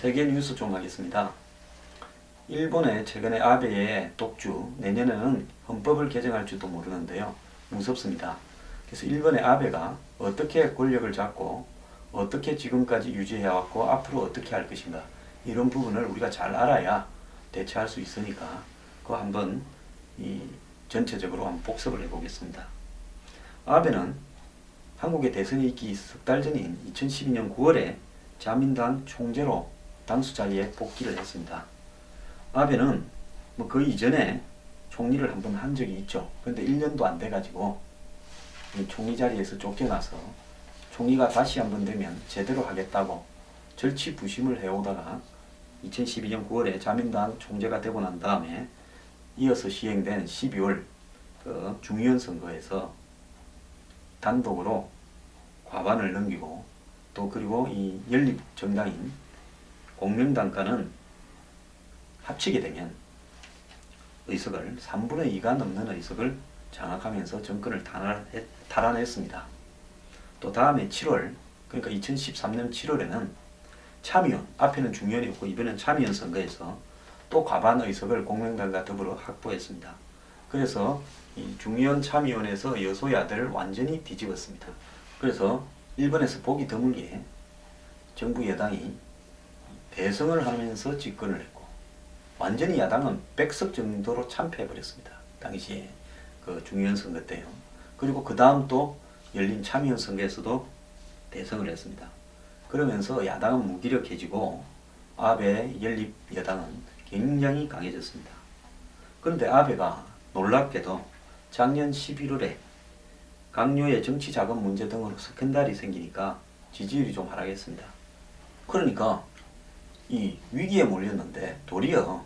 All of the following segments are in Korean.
세계 뉴스 좀 하겠습니다. 일본의 최근에 아베의 독주, 내년에는 헌법을 개정할지도 모르는데요. 무섭습니다. 그래서 일본의 아베가 어떻게 권력을 잡고 어떻게 지금까지 유지해왔고 앞으로 어떻게 할 것인가, 이런 부분을 우리가 잘 알아야 대처할 수 있으니까 그거 한번 전체적으로 한번 복습을 해보겠습니다. 아베는 한국의 대선이 있기 석 달 전인 2012년 9월에 자민당 총재로 당수 자리에 복귀를 했습니다. 아베는 그 이전에 총리를 한번 한 적이 있죠. 그런데 1년도 안 돼가지고 총리 자리에서 쫓겨나서 총리가 다시 한번 되면 제대로 하겠다고 절치부심을 해오다가 2012년 9월에 자민당 총재가 되고 난 다음에 이어서 시행된 12월 그 중의원 선거에서 단독으로 과반을 넘기고, 또 그리고 이 연립 정당인 공명당과는 합치게 되면 의석을 3분의 2가 넘는 의석을 장악하면서 정권을 탈환했습니다. 또 다음에 7월, 그러니까 2013년 7월에는 참의원, 앞에는 중의원이었고 이번엔 참의원 선거에서 또 과반 의석을 공명당과 더불어 확보했습니다. 그래서 이 중의원 참의원에서 여소야대를 완전히 뒤집었습니다. 그래서 일본에서 보기 드물게 정부 여당이 대승을 하면서 집권을 했고, 완전히 야당은 100석 정도로 참패해버렸습니다. 당시에 그 중의원 선거 때요. 그리고 그 다음 또 열린 참의원 선거에서도 대승을 했습니다. 그러면서 야당은 무기력해지고 아베 연립 여당은 굉장히 강해졌습니다. 그런데 아베가 놀랍게도 작년 11월에 강요의 정치 자금 문제 등으로 스캔들이 생기니까 지지율이 좀 하락했습니다. 그러니까 이 위기에 몰렸는데 도리어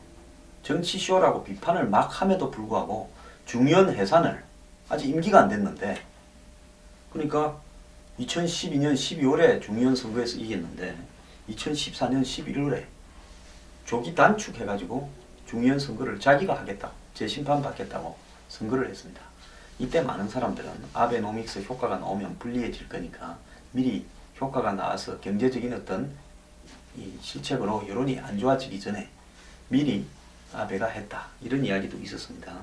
정치쇼라고 비판을 막 함에도 불구하고 중의원 해산을, 아직 임기가 안 됐는데, 그러니까 2012년 12월에 중의원 선거에서 이겼는데 2014년 11월에 조기 단축해가지고 중의원 선거를 자기가 하겠다, 재심판 받겠다고 선거를 했습니다. 이때 많은 사람들은 아베노믹스 효과가 나오면 불리해질 거니까 미리 효과가 나와서 경제적인 어떤 이 실책으로 여론이 안 좋아지기 전에 미리 아베가 했다, 이런 이야기도 있었습니다.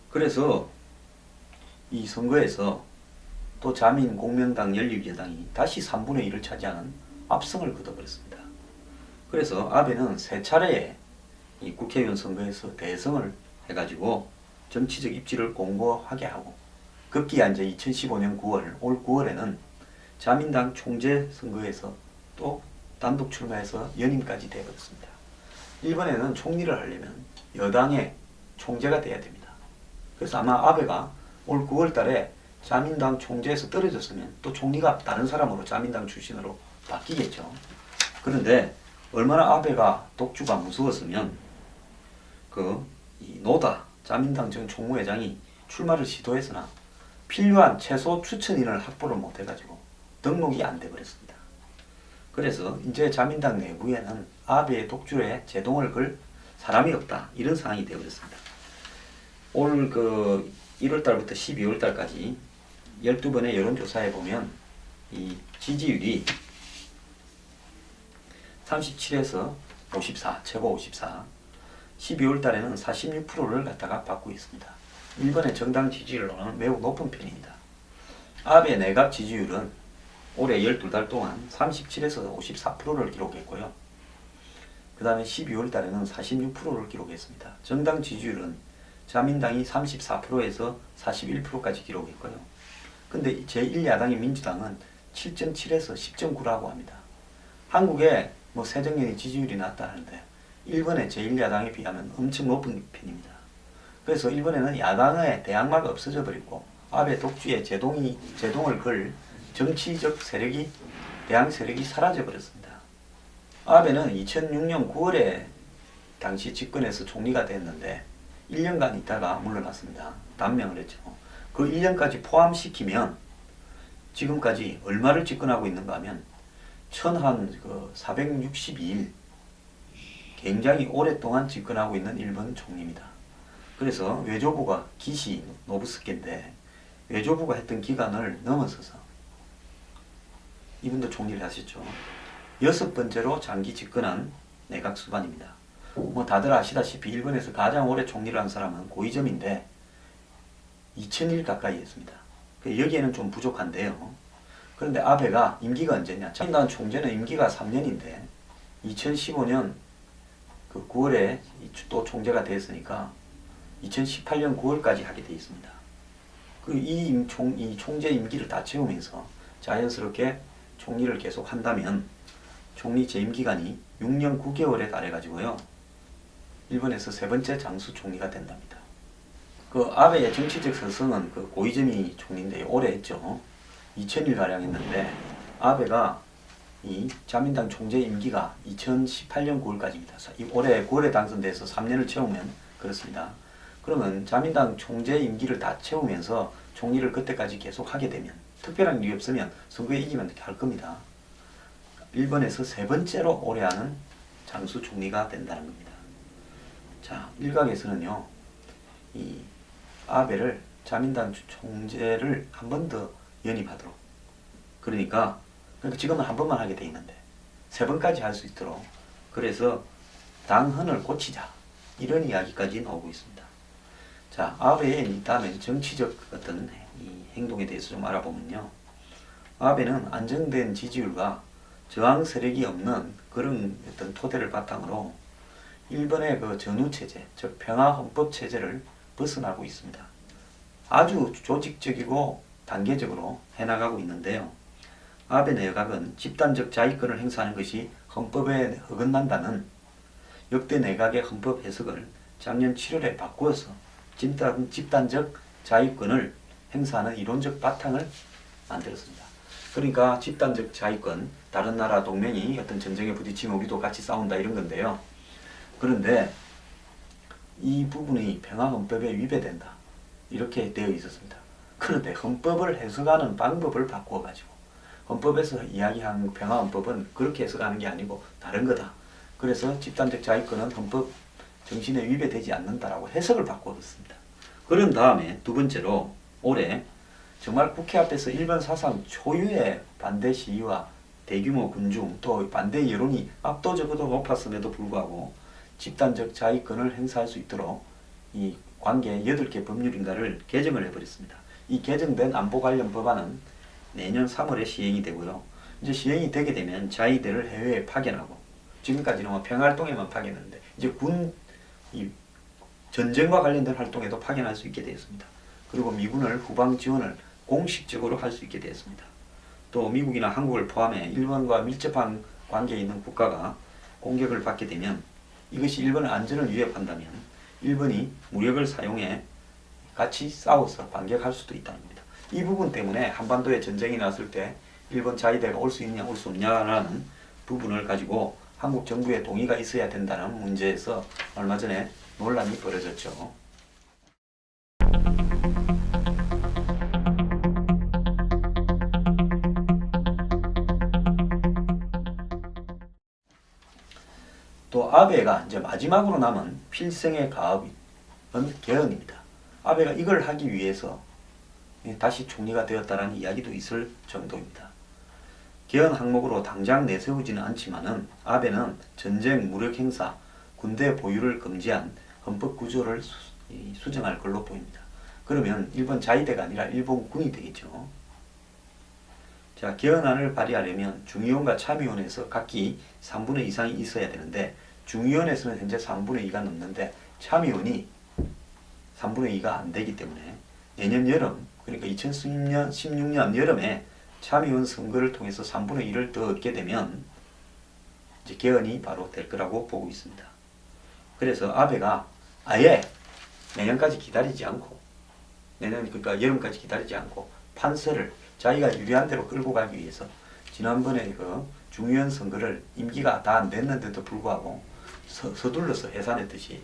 그래서 이 선거에서 또 자민 공명당 연립여당이 다시 3분의 1을 차지하는 압승을 거둬버렸습니다. 그래서 아베는 세 차례의 이 국회의원 선거에서 대승을 해가지고 정치적 입지를 공고하게 하고, 급기야 이제 2015년 9월, 올 9월에는 자민당 총재 선거에서 또 단독 출마해서 연임까지 되어버렸습니다. 일본에는 총리를 하려면 여당의 총재가 돼야 됩니다. 그래서 아마 아베가 올 9월 달에 자민당 총재에서 떨어졌으면 또 총리가 다른 사람으로 자민당 출신으로 바뀌겠죠. 그런데 얼마나 아베가 독주가 무서웠으면 이 노다 자민당 전 총무회장이 출마를 시도했으나 필요한 최소 추천인을 확보를 못해가지고 등록이 안 돼버렸습니다. 그래서 이제 자민당 내부에는 아베의 독주에 제동을 걸 사람이 없다, 이런 상황이 되어버렸습니다. 올 1월달부터 12월달까지 12번의 여론조사에 보면 이 지지율이 37에서 54, 최고 54, 12월 달에는 46%를 갖다가 받고 있습니다. 일본의 정당 지지율로는 매우 높은 편입니다. 아베 내각 지지율은 올해 12달 동안 37에서 54%를 기록했고요. 그 다음에 12월 달에는 46%를 기록했습니다. 정당 지지율은 자민당이 34%에서 41%까지 기록했고요. 근데 제1야당인 민주당은 7.7에서 10.9라고 합니다. 한국에 새정년이 지지율이 낮다 하는데 일본의 제1야당에 비하면 엄청 높은 편입니다. 그래서 일본에는 야당의 대항마가 없어져 버리고 아베 독주에 제동을 걸 정치적 세력이, 대항 세력이 사라져 버렸습니다. 아베는 2006년 9월에 당시 집권해서 총리가 됐는데 1년간 있다가 물러났습니다. 단명을 했죠. 그 1년까지 포함시키면 지금까지 얼마를 집권하고 있는가 하면 462일, 굉장히 오랫동안 집권하고 있는 일본 총리입니다. 그래서 외조부가 기시 노부스케인데 외조부가 했던 기간을 넘어서서 이분도 총리를 하셨죠. 6번째로 장기 집권한 내각 수반입니다. 뭐 다들 아시다시피 일본에서 가장 오래 총리를 한 사람은 고이점인데 2000일 가까이 했습니다. 여기에는 좀 부족한데요. 그런데 아베가 임기가 언제냐? 자민당 총재는 임기가 3년인데 2015년 그 9월에 또 총재가 됐으니까 2018년 9월까지 하게 되어 있습니다. 이 총재 임기를 다 채우면서 자연스럽게 총리를 계속 한다면 총리 재임 기간이 6년 9개월에 달해가지고요. 일본에서 세 번째 장수 총리가 된답니다. 그 아베의 정치적 서성은 그 고이즈미 총리인데 오래 했죠. 2000일 가량 했는데 아베가 이 자민당 총재 임기가 2018년 9월까지입니다. 올해 9월에 당선돼서 3년을 채우면 그렇습니다. 그러면 자민당 총재 임기를 다 채우면서 총리를 그때까지 계속 하게 되면 특별한 이유 없으면 선거에 이기면 할 겁니다. 일본에서 세 번째로 오래 하는 장수 총리가 된다는 겁니다. 자, 일각에서는요, 이 아베를 자민당 총재를 한 번 더 연임하도록. 그러니까 지금은 한 번만 하게 돼 있는데 세 번까지 할 수 있도록. 그래서 당헌을 고치자. 이런 이야기까지 나오고 있습니다. 자, 아베의 다음에 정치적 어떤 이 행동에 대해서 좀 알아보면요. 아베는 안정된 지지율과 저항 세력이 없는 그런 어떤 토대를 바탕으로 일본의 그 전후체제, 즉 평화헌법체제를 벗어나고 있습니다. 아주 조직적이고 단계적으로 해나가고 있는데요. 아베 내각은 집단적 자위권을 행사하는 것이 헌법에 어긋난다는 역대 내각의 헌법 해석을 작년 7월에 바꾸어서 집단적 자위권을 행사하는 이론적 바탕을 만들었습니다. 그러니까 집단적 자위권, 다른 나라 동맹이 어떤 전쟁에 부딪히면 우리도 같이 싸운다 이런 건데요. 그런데 이 부분이 평화헌법에 위배된다. 이렇게 되어 있었습니다. 그런데 헌법을 해석하는 방법을 바꾸어가지고 헌법에서 이야기한 평화헌법은 그렇게 해석하는 게 아니고 다른 거다. 그래서 집단적 자위권은 헌법 정신에 위배되지 않는다라고 해석을 바꾸었습니다. 그런 다음에 두 번째로 올해 정말 국회 앞에서 일본 사상 초유의 반대 시위와 대규모 군중 또 반대 여론이 압도적으로 높았음에도 불구하고 집단적 자위권을 행사할 수 있도록 이 관계 8개 법률인가를 개정을 해버렸습니다. 이 개정된 안보 관련 법안은 내년 3월에 시행이 되고요. 이제 시행이 되게 되면 자위대를 해외에 파견하고 지금까지는 뭐 평화활동에만 파견했는데 이제 전쟁과 관련된 활동에도 파견할 수 있게 되었습니다. 그리고 미군을 후방 지원을 공식적으로 할 수 있게 되었습니다. 또 미국이나 한국을 포함해 일본과 밀접한 관계에 있는 국가가 공격을 받게 되면 이것이 일본의 안전을 위협한다면 일본이 무력을 사용해 같이 싸워서 반격할 수도 있다는 겁니다. 이 부분 때문에 한반도에 전쟁이 났을 때 일본 자위대가 올 수 있냐 올 수 없냐라는 부분을 가지고 한국 정부의 동의가 있어야 된다는 문제에서 얼마 전에 논란이 벌어졌죠. 또 아베가 이제 마지막으로 남은 필생의 가업은 개헌입니다. 아베가 이걸 하기 위해서 다시 총리가 되었다는 이야기도 있을 정도입니다. 개헌 항목으로 당장 내세우지는 않지만은 아베는 전쟁, 무력 행사, 군대 보유를 금지한 헌법 구조를 수정할 걸로 보입니다. 그러면 일본 자위대가 아니라 일본 군이 되겠죠. 자, 개헌안을 발의하려면 중의원과 참의원에서 각기 3분의 2 이상이 있어야 되는데 중의원에서는 현재 3분의 2가 넘는데 참의원이 3분의 2가 안 되기 때문에 내년 여름, 그러니까 2016년 여름에 참의원 선거를 통해서 3분의 1을 더 얻게 되면 이제 개헌이 바로 될 거라고 보고 있습니다. 그래서 아베가 아예 내년까지 기다리지 않고 그러니까 여름까지 기다리지 않고 판세를 자기가 유리한 대로 끌고 가기 위해서 지난번에 그 중의원 선거를 임기가 다 안 됐는데도 불구하고 서둘러서 해산했듯이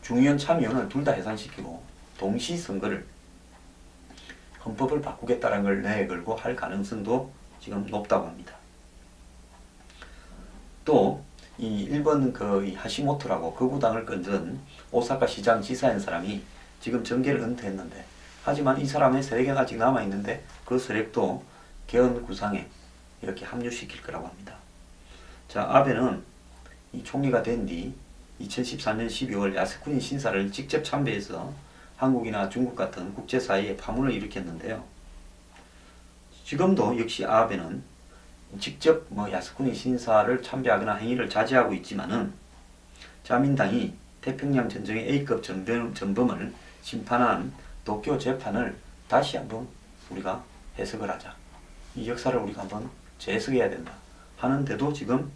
중의원 참의원을 둘 다 해산시키고 동시 선거를 헌법을 바꾸겠다는 걸 내걸고 할 가능성도 지금 높다고 합니다. 또 이 일본 그 하시모토라고 극우당을 끈든 오사카 시장 지사인 사람이 지금 정계를 은퇴했는데 하지만 이 사람의 세력이 아직 남아있는데 그 세력도 개헌 구상에 이렇게 합류시킬 거라고 합니다. 자, 아베는 이 총리가 된 뒤 2014년 12월 야스쿠니 신사를 직접 참배해서 한국이나 중국 같은 국제사회에 파문을 일으켰는데요. 지금도 역시 아베는 직접 야스쿠니 신사를 참배하거나 행위를 자제하고 있지만은 자민당이 태평양 전쟁의 A급 전범을 심판한 도쿄 재판을 다시 한번 우리가 해석을 하자. 이 역사를 우리가 한번 재해석해야 된다 하는데도 지금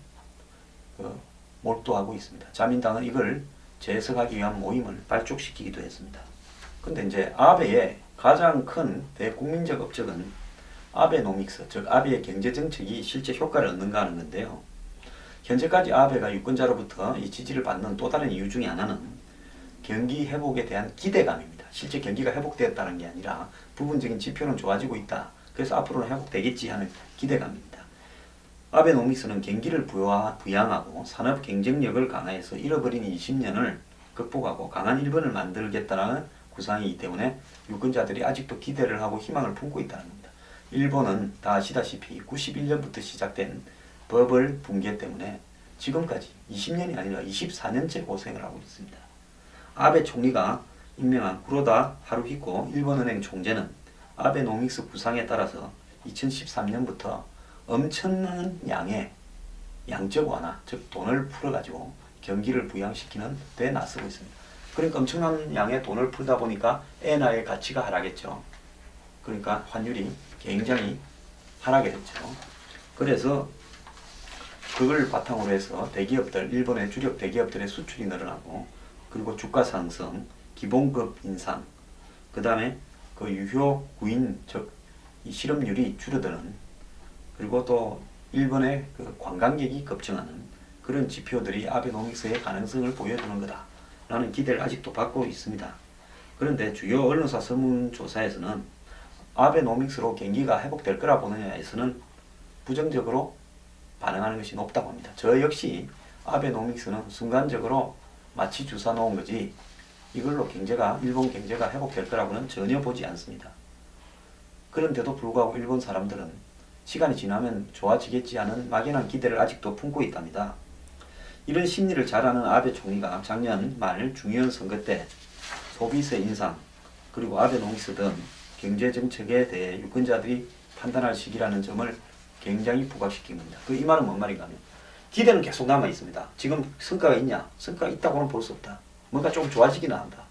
몰두하고 있습니다. 자민당은 이걸 재해석하기 위한 모임을 발족시키기도 했습니다. 근데 이제 아베의 가장 큰 대국민적 업적은 아베노믹스, 즉 아베의 경제정책이 실제 효과를 얻는가 하는 건데요. 현재까지 아베가 유권자로부터 이 지지를 받는 또 다른 이유 중에 하나는 경기 회복에 대한 기대감입니다. 실제 경기가 회복되었다는 게 아니라 부분적인 지표는 좋아지고 있다. 그래서 앞으로는 회복되겠지 하는 기대감입니다. 아베노믹스는 경기를 부양하고 산업 경쟁력을 강화해서 잃어버린 20년을 극복하고 강한 일본을 만들겠다는 구상이기 때문에 유권자들이 아직도 기대를 하고 희망을 품고 있다는 겁니다. 일본은 다 아시다시피 91년부터 시작된 버블 붕괴 때문에 지금까지 20년이 아니라 24년째 고생을 하고 있습니다. 아베 총리가 임명한 쿠로다 하루히코 일본은행 총재는 아베노믹스 구상에 따라서 2013년부터 엄청난 양의 양적 완화, 즉 돈을 풀어가지고 경기를 부양시키는 데 나서고 있습니다. 그러니까 엄청난 양의 돈을 풀다 보니까 엔화의 가치가 하락했죠. 그러니까 환율이 굉장히 하락이 됐죠. 그래서 그걸 바탕으로 해서 대기업들, 일본의 주력 대기업들의 수출이 늘어나고 그리고 주가 상승, 기본급 인상, 그 다음에 그 유효 구인, 즉 이 실업률이 줄어드는, 그리고 또 일본의 그 관광객이 급증하는 그런 지표들이 아베노믹스의 가능성을 보여주는 거다라는 기대를 아직도 받고 있습니다. 그런데 주요 언론사 설문조사에서는 아베노믹스로 경기가 회복될 거라 보느냐에서는 부정적으로 반응하는 것이 높다고 합니다. 저 역시 아베노믹스는 순간적으로 마치 주사 놓은 거지 이걸로 일본 경제가 회복될 거라고는 전혀 보지 않습니다. 그런데도 불구하고 일본 사람들은 시간이 지나면 좋아지겠지 하는 막연한 기대를 아직도 품고 있답니다. 이런 심리를 잘 아는 아베 총리가 작년 말 중요한 선거 때 소비세 인상 그리고 아베노믹스 등 경제정책에 대해 유권자들이 판단할 시기라는 점을 굉장히 부각시킨 겁니다. 이 말은 뭔 말인가 하면 기대는 계속 남아 있습니다. 지금 성과가 있냐? 성과가 있다고는 볼 수 없다. 뭔가 좀 좋아지기는 한다.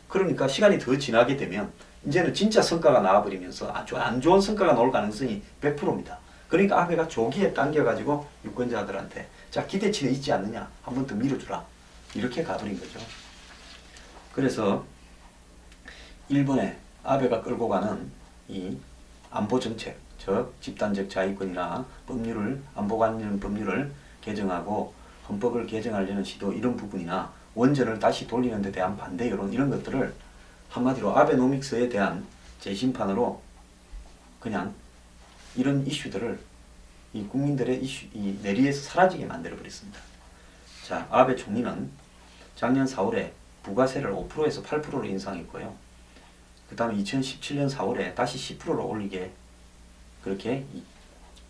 그러니까 시간이 더 지나게 되면 이제는 진짜 성과가 나와버리면서 아주 안 좋은 성과가 나올 가능성이 100%입니다. 그러니까 아베가 조기에 당겨가지고 유권자들한테 자 기대치는 있지 않느냐? 한 번 더 밀어주라. 이렇게 가버린 거죠. 그래서 일본에 아베가 끌고 가는 이 안보정책, 즉 집단적 자위권이나 안보 관련 법률을 개정하고 헌법을 개정하려는 시도 이런 부분이나 원전을 다시 돌리는 데 대한 반대 여론 이런 것들을 한마디로 아베노믹스에 대한 재심판으로 그냥 이런 이슈들을 이 국민들의 이 내리에서 사라지게 만들어 버렸습니다. 자, 아베 총리는 작년 4월에 부가세를 5%에서 8%로 인상했고요. 그 다음에 2017년 4월에 다시 10%로 올리게 그렇게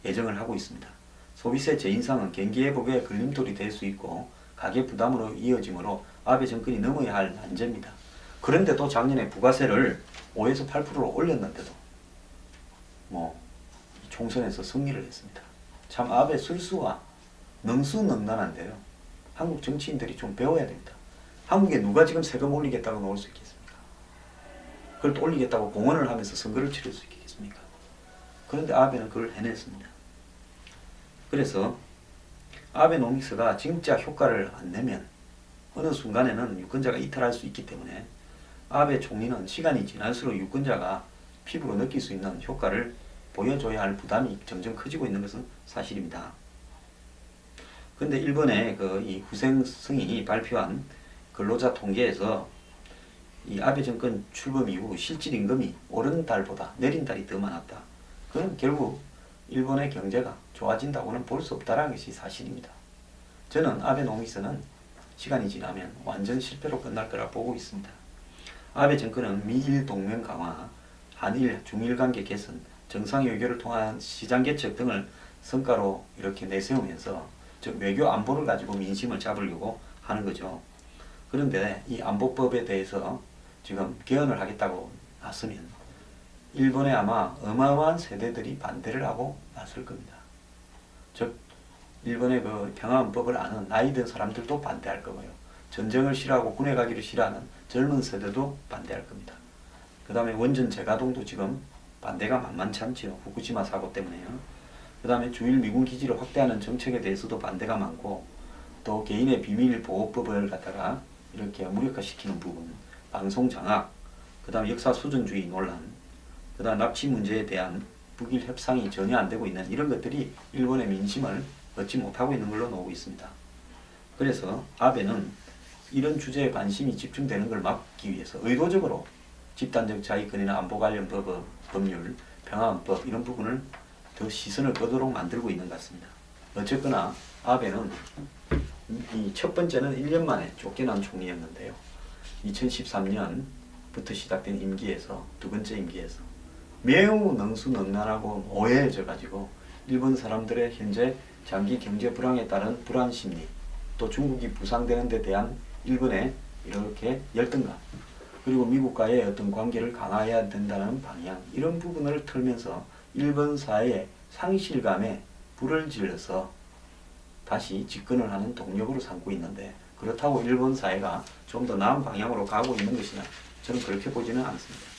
예정을 하고 있습니다. 소비세 재인상은 경기 회복에 걸림돌이 될 수 있고 가계 부담으로 이어지므로 아베 정권이 넘어야 할 난제입니다. 그런데도 작년에 부가세를 5에서 8%로 올렸는데도 총선에서 승리를 했습니다. 참 아베 술수가 능수능란한데요. 한국 정치인들이 좀 배워야 됩니다. 한국에 누가 지금 세금 올리겠다고 나올 수 있겠습니까? 그걸 또 올리겠다고 공언을 하면서 선거를 치를 수 있겠습니까? 그런데 아베는 그걸 해냈습니다. 그래서 아베노믹스가 진짜 효과를 안 내면 어느 순간에는 유권자가 이탈할 수 있기 때문에 아베 총리는 시간이 지날수록 유권자가 피부로 느낄 수 있는 효과를 보여줘야 할 부담이 점점 커지고 있는 것은 사실입니다. 그런데 일본의 이 후생성이 발표한 근로자 통계에서 이 아베 정권 출범 이후 실질 임금이 오른 달보다 내린 달이 더 많았다. 그건 결국 일본의 경제가 좋아진다고는 볼 수 없다는 것이 사실입니다. 저는 아베노믹스는 시간이 지나면 완전 실패로 끝날 거라 보고 있습니다. 아베 정권은 미일 동맹 강화, 한일, 중일 관계 개선, 정상 외교를 통한 시장 개척 등을 성과로 이렇게 내세우면서 즉 외교 안보를 가지고 민심을 잡으려고 하는 거죠. 그런데 이 안보법에 대해서 지금 개헌을 하겠다고 나서면 일본에 아마 어마어마한 세대들이 반대를 하고 나설 겁니다. 즉 일본의 그 평화헌법을 아는 나이 든 사람들도 반대할 거고요. 전쟁을 싫어하고 군에 가기를 싫어하는 젊은 세대도 반대할 겁니다. 그 다음에 원전 재가동도 지금 반대가 만만치 않죠. 후쿠시마 사고 때문에요. 그 다음에 주일 미군 기지를 확대하는 정책에 대해서도 반대가 많고, 또 개인의 비밀보호법을 갖다가 이렇게 무력화시키는 부분, 방송 장악, 그 다음에 역사 수정주의 논란, 그 다음 납치 문제에 대한 북일 협상이 전혀 안 되고 있는 이런 것들이 일본의 민심을 얻지 못하고 있는 걸로 나오고 있습니다. 그래서 아베는 이런 주제에 관심이 집중되는 걸 막기 위해서 의도적으로 집단적 자위권이나 안보 관련 법률, 평화헌법 이런 부분을 더 시선을 끄도록 만들고 있는 것 같습니다. 어쨌거나 아베는 이 첫 번째는 1년 만에 쫓겨난 총리였는데요. 2013년부터 시작된 임기에서 두 번째 임기에서 매우 능수능란하고 오해져 가지고 일본 사람들의 현재 장기 경제 불황에 따른 불안 심리, 또 중국이 부상되는 데 대한 일본의 이렇게 열등감, 그리고 미국과의 어떤 관계를 강화해야 된다는 방향, 이런 부분을 털면서 일본 사회의 상실감에 불을 질러서 다시 집권을 하는 동력으로 삼고 있는데, 그렇다고 일본 사회가 좀 더 나은 방향으로 가고 있는 것이냐, 저는 그렇게 보지는 않습니다.